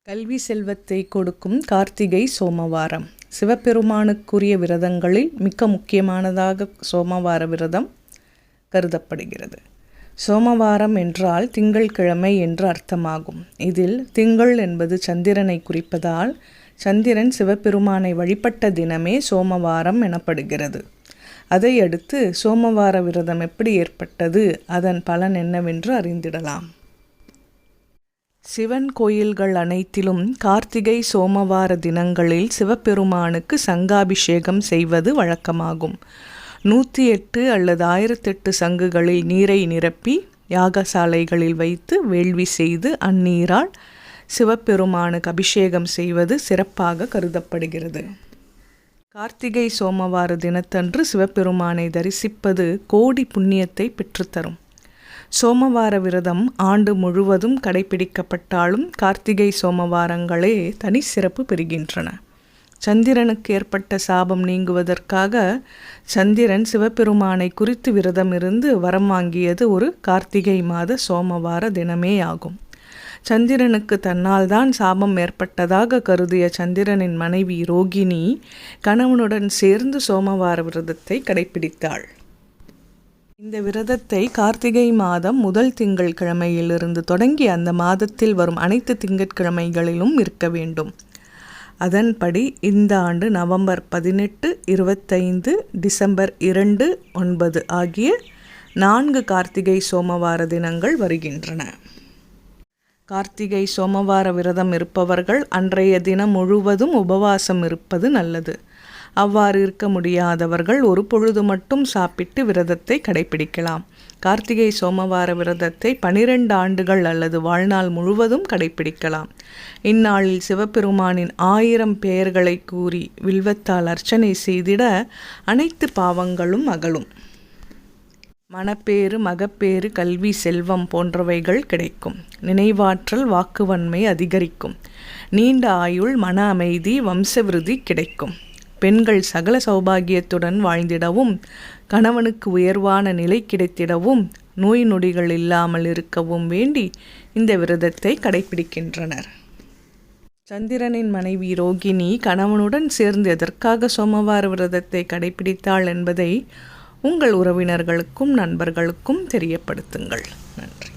கல்வி செல்வத்தை கொடுக்கும் கார்த்திகை சோமவாரம். சிவபெருமானுக்குரிய விரதங்களில் மிக முக்கியமானதாக சோமவார விரதம் கருதப்படுகிறது. சோமவாரம் என்றால் திங்கள்கிழமை என்று அர்த்தமாகும். இதில் திங்கள் என்பது சந்திரனை குறிப்பதால் சந்திரன் சிவபெருமானை வழிபட்ட தினமே சோமவாரம் எனப்படுகிறது. அதையடுத்து சோமவார விரதம் எப்படி ஏற்பட்டது, அதன் பலன் என்னவென்று அறிந்திடலாம். சிவன் கோயில்கள் அனைத்திலும் கார்த்திகை சோமவார தினங்களில் சிவபெருமானுக்கு சங்காபிஷேகம் செய்வது வழக்கமாகும். 108 அல்லது 1008 சங்குகளில் நீரை நிரப்பி யாகசாலைகளில் வைத்து வேள்வி செய்து அந்நீரால் சிவபெருமானுக்கு அபிஷேகம் செய்வது சிறப்பாக கருதப்படுகிறது. கார்த்திகை சோமவார தினத்தன்று சிவபெருமானை தரிசிப்பது கோடி புண்ணியத்தை பெற்றுத்தரும். சோமவார விரதம் ஆண்டு முழுவதும் கடைபிடிக்கப்பட்டாலும் கார்த்திகை சோமவாரங்களே தனி சிறப்பு பெறுகின்றன. சந்திரனுக்கு ஏற்பட்ட சாபம் நீங்குவதற்காக சந்திரன் சிவபெருமானை குறித்து விரதம் இருந்து வரம் வாங்கியது ஒரு கார்த்திகை மாத சோமவார தினமே ஆகும். சந்திரனுக்கு தன்னால் தான் சாபம் ஏற்பட்டதாக கருதிய சந்திரனின் மனைவி ரோகிணி கணவனுடன் சேர்ந்து சோமவார விரதத்தை கடைபிடித்தாள். இந்த விரதத்தை கார்த்திகை மாதம் முதல் திங்கட்கிழமையிலிருந்து தொடங்கி அந்த மாதத்தில் வரும் அனைத்து திங்கட்கிழமைகளிலும் இருக்க வேண்டும். அதன்படி இந்த ஆண்டு நவம்பர் 18, 25, டிசம்பர் 2, 9 ஆகிய 4 கார்த்திகை சோமவார தினங்கள் வருகின்றன. கார்த்திகை சோமவார விரதம் இருப்பவர்கள் அன்றைய தினம் முழுவதும் உபவாசம் இருப்பது நல்லது. அவ்வாறு இருக்க முடியாதவர்கள் ஒரு பொழுது மட்டும் சாப்பிட்டு விரதத்தை கடைபிடிக்கலாம். கார்த்திகை சோமவார விரதத்தை 12 ஆண்டுகள் அல்லது வாழ்நாள் முழுவதும் கடைபிடிக்கலாம். இந்நாளில் சிவபெருமானின் 1000 பெயர்களை கூறி வில்வத்தால் அர்ச்சனை செய்திட அனைத்து பாவங்களும் அகலும். மனப்பேறு, மகப்பேறு, கல்வி, செல்வம் போன்றவைகள் கிடைக்கும். நினைவாற்றல், வாக்குவன்மை அதிகரிக்கும். நீண்ட ஆயுள், மன அமைதி, வம்சவிருத்தி கிடைக்கும். பெண்கள் சகல சௌபாகியத்துடன் வாழ்ந்திடவும், கணவனுக்கு உயர்வான நிலை கிடைத்திடவும், நோய் நொடிகள் இல்லாமல் இருக்கவும் வேண்டி இந்த விரதத்தை கடைபிடிக்கின்றனர். சந்திரனின் மனைவி ரோகிணி கணவனுடன் சேர்ந்து எதற்காக சோமவார விரதத்தை கடைபிடித்தாள் என்பதை உங்கள் உறவினர்களுக்கும் நண்பர்களுக்கும் தெரியப்படுத்துங்கள். நன்றி.